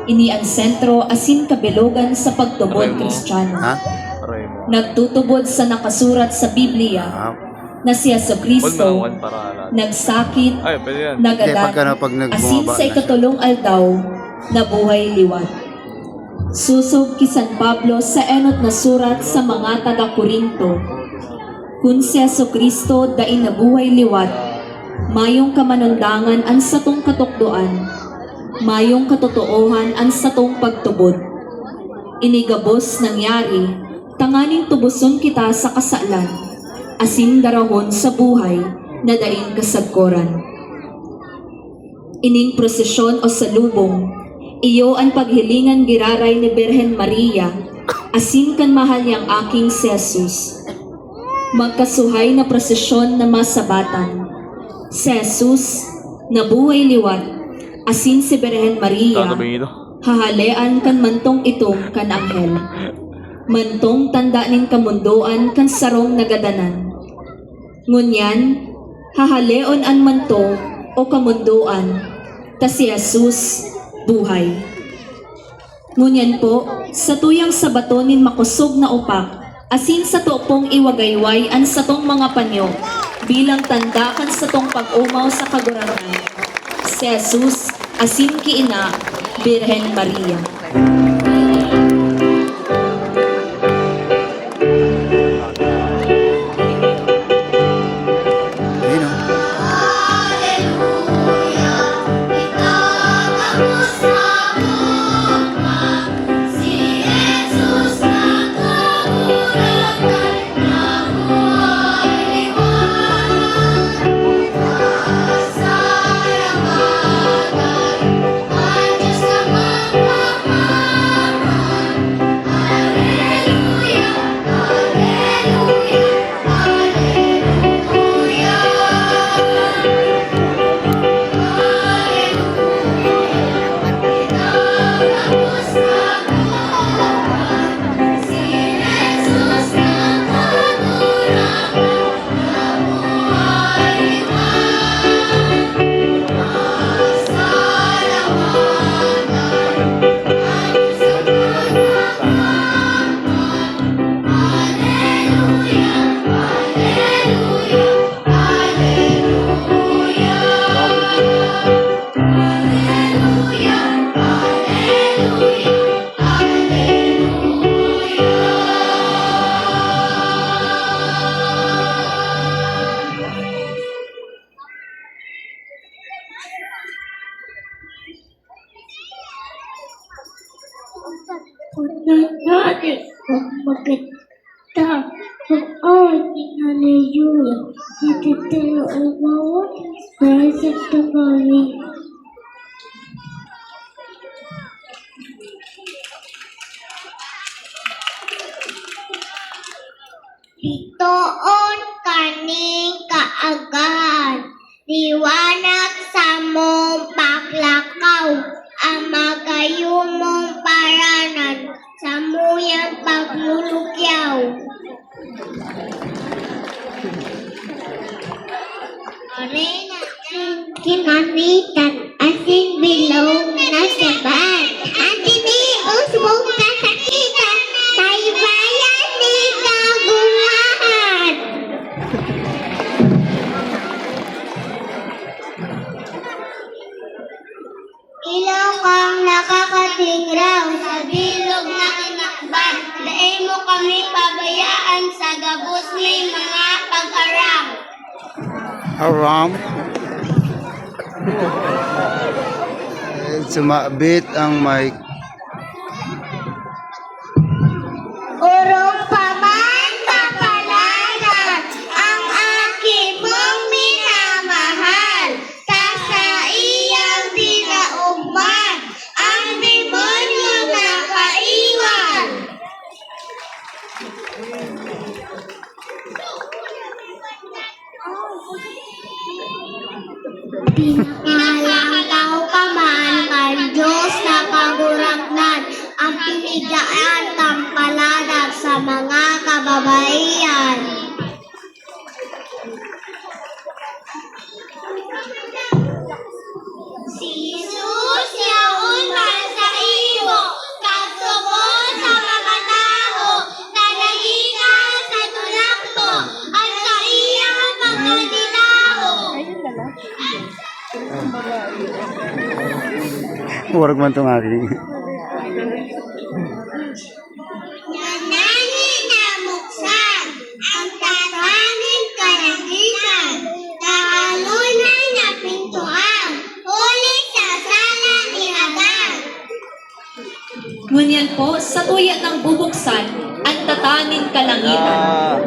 Ini ang sentro asin kabilugan sa pagtubod Kristiyano. Nagtutubod sa nakasurat sa Biblia na si Jesucristo nagsakit, nagadat, asin sa ikatulong aldaw na buhay liwat. Susog ki San Pablo sa enot na surat sa mga taga-Korinto, kung si Jesucristo dain na buhay liwat, mayong kamanundangan ang satong katukdoan, mayong katotoohan ang satong pagtubod. Inigabos nangyari, tanganing tubuson kita sa kasalan, asin darahon sa buhay na daing kasagkoran. Ining prosesyon o salubong, iyo ang paghilingan giraray ni Birhen Maria, asin kan mahal yang aking si Jesus. Magkasuhay na prosesyon na masabatan, si Jesus na buhay liwat, asin si Birhen Maria, hahalean kan mantong itong kan anghel. Mantong tanda ning kamundoan kan sarong nagadanan. Ngunyan, hahaleon an manto o kamundoan, ta si Jesus buhay. Ngunyan po, sa tuyang sabatonin makusog na upak, asin sa topong iwagayway an satong mga panyo, bilang tanda kan satong pag-umaw sa kagurangan. Si Jesus, asin ki ina, Birhen Maria. Natin kung maganda ang haleluya. Natitilo ang bawat present to Maria. Itoon kaning kaagahan, liwanag sa mong paglakaw, ang magayumong paranan sa muyang paglulukyaw. Arena kinamitan asin bilog na sabat. Antini usbong kasakitan, tayo bayan ni kagumahan. Ilaw kang nakakatingraw sa bilog na kinakban. Dahil mo kami pabayaan sa gabos ni mga pag-aram. Aram. Sumabit ang mic. Urong paman kapalaran ang aking mong minamahal. Ta sa iyang dinaugman ang demonyo na kaiwan. Pinakalangaw ka man kay Diyos na kagurangnan, ang pinigaan tampalanan sa mga kababaihan. Si Jesus yaon Murag man itong aking. Nanani na muksan ang tataning kalangitan. Taalunay na pintuan, huli sa sala ni Adan. Ngunyan po, sa tuya ng bubuksan, ang tataning kalangitan.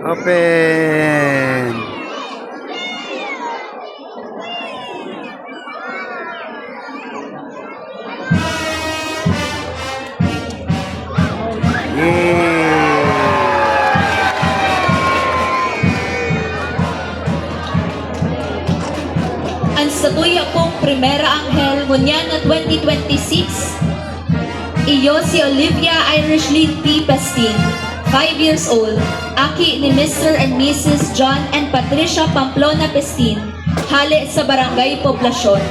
Open. Ang satuya pong Primera Anghel ngunyan na 2026, iyo si Olivia Irish Lynn P. Pestin, 5 years old, aki ni Mr. and Mrs. John and Patricia Pamplona Pestin, hali sa Barangay Poblasyon.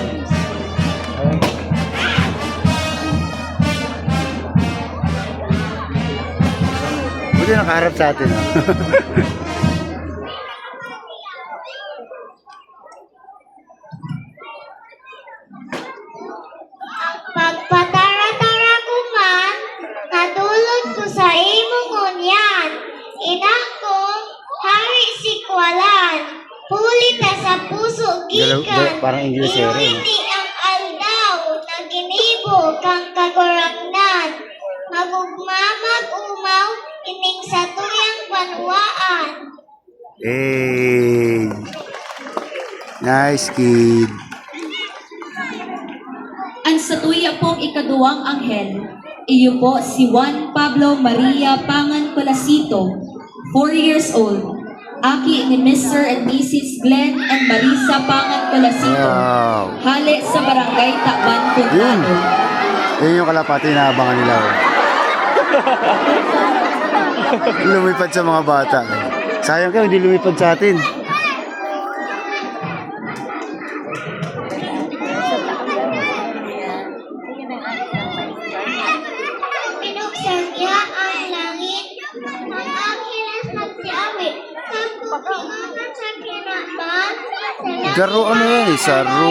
Buti nakaharap sa atin. ah. Pagpatara-tara ko man, nadulot ko sa imong ngunyan. Inak ko, hari si Kwalan, pulit na sa puso gikan. Parang English ere, no? Iuwiti ang aldaw, na ginibo kang kagurangnan. Magugmamag-umaw, ining sa tuyang panwaan. Hey. Nice kid. Ang satuya pong ikaduwang anghel, iyo po si Juan Pablo Maria Pangan Colasito, 4 years old, aki ni Mr. and Mrs. Glenn and Marisa Pangan Colasito, Wow. hali sa Barangay Takban, Yun. Puntano. Yun yung kalapati na abangan nila. Oh. Lumipad sa mga bata. Sayang kayo, hindi lumipad sa atin. Pinuksan niya ang langit, ang akilas nagsiawi, pagkukingan sa kinaban, Garo ano yan eh, saro.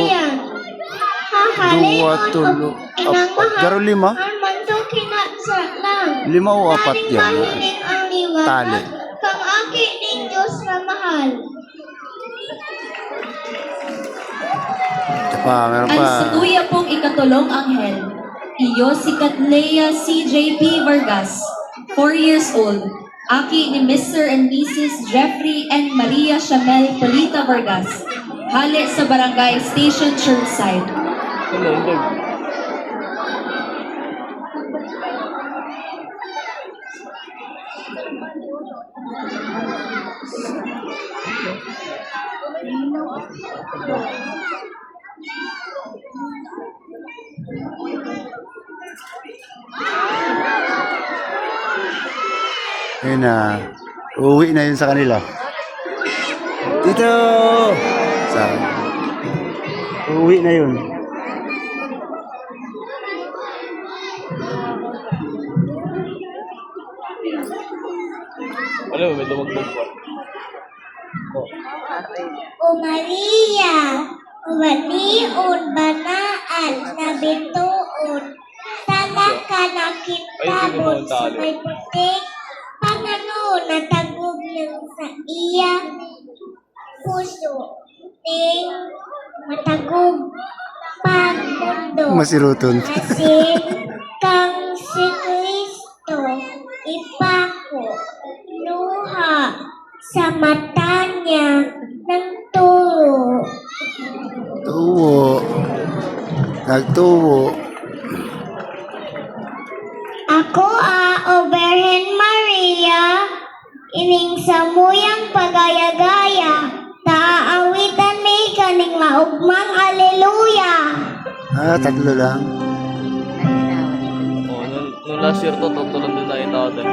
Dua, tulo, apat. Garo lima? Ang manto kinatsa lang. 5 o 4 yan. Mahinig ang liwanag, Tali. kang aki ng Diyos na mahal. Ito pa, meron Ang pa. satuya pong ikatulong anghel, iyo si Catlea C.J.P. Vargas, 4 years old, aki ni Mr. and Mrs. Jeffrey and Maria Chamel Polita Vargas, hali sa Barangay Station Churchside. Ayun na. Uuwi na yun sa kanila. Dito! Sa... Uuwi na yun. Ano, may lumagdag pa. O Maria, umaniun banaan na bituon, tanak ka nakitabon sa may putik, pangano natagog ng sa iya puso, ting matagog pagmundo. Masiruton. Asin kang si Kristo, ipako, luha, sa mata niya ng turo. Tuwo. Nagtuwo. Ako o Virgen Maria, ining samuyang pagaya-gaya, taawitan mi kaning maugmang aleluya. Ah, 3 lang. Oh, nung last year to, tutulong din tayo tao din.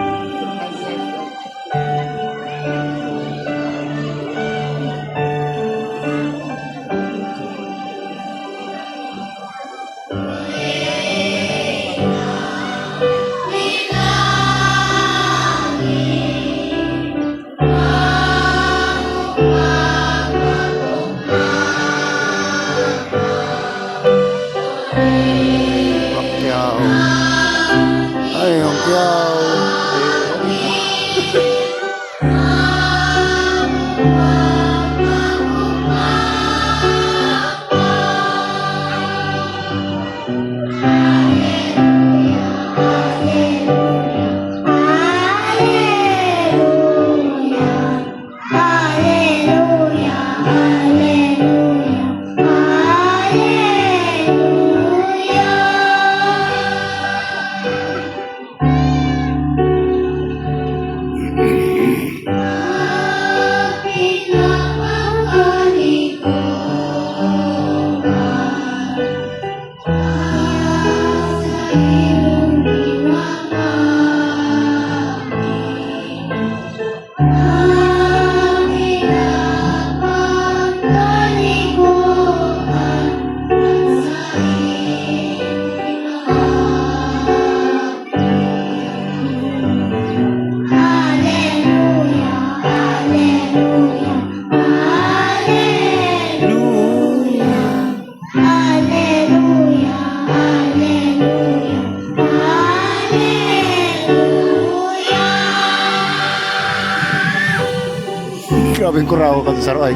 pa sa saro ay.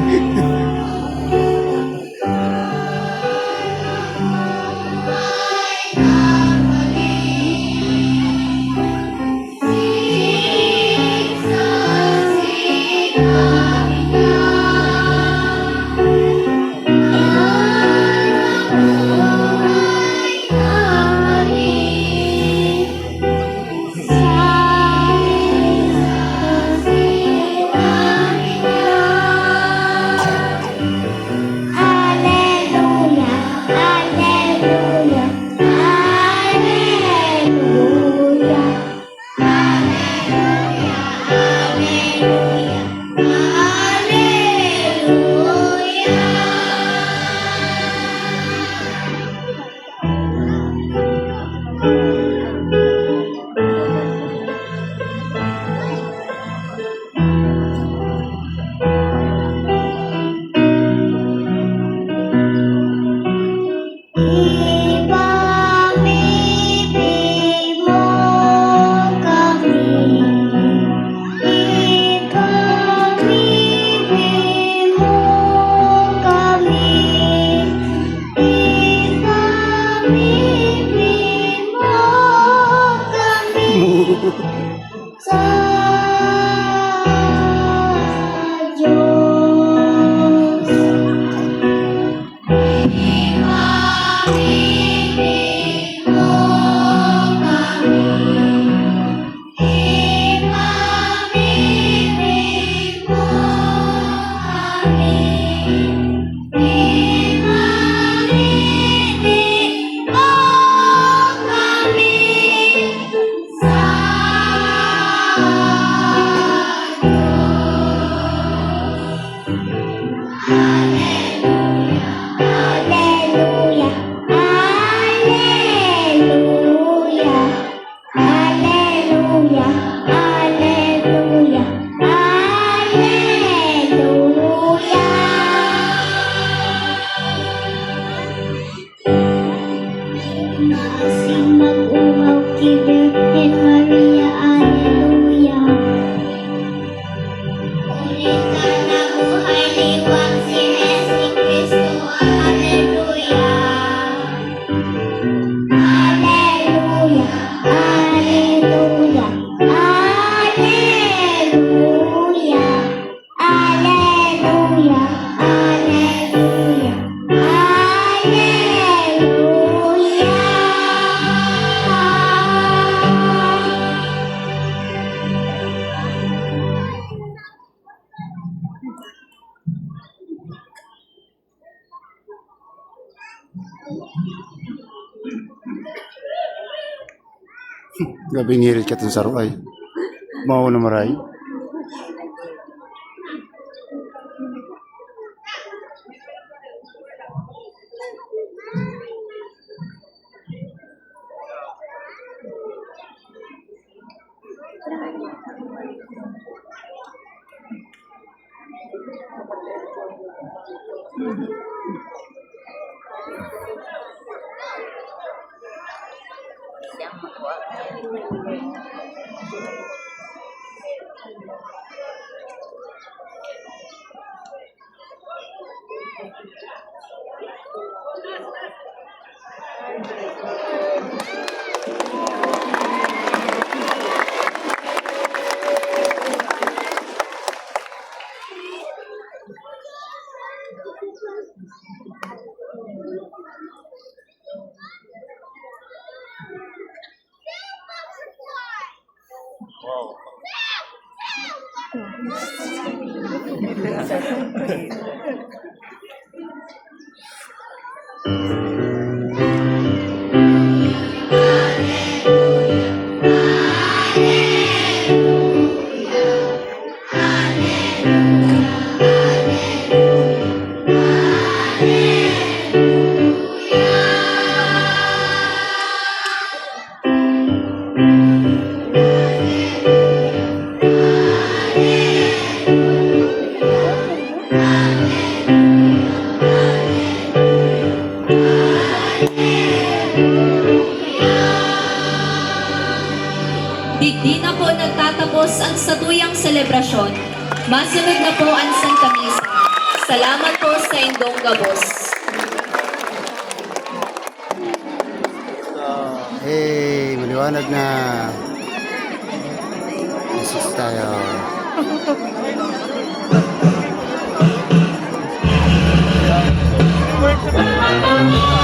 Ipamimigay mo kami. Ipamimigay mo kami. Ipamimigay mo kami sa Diyos. Ipamimigay mo kami. Ipamimigay mo kami. Ipamimigay mo kami sa Hallelujah, hallelujah, hallelujah, hallelujah, hallelujah. Masing mag-umaw kay Birhen Maria, hallelujah. Ulit ka na buhay, liwag si Jesu Cristo, hallelujah. Hallelujah, hallelujah, hallelujah, hallelujah, hallelujah, hallelujah. Gabi ngirit ka sa saro ay. Mao na maray. Wow. Di na po nagtatapos ang satuyang selebrasyon. Masunod na po ang Santa Misa. Salamat po sa indong gabos. Hey, maliwanag na. Isis tayo. Work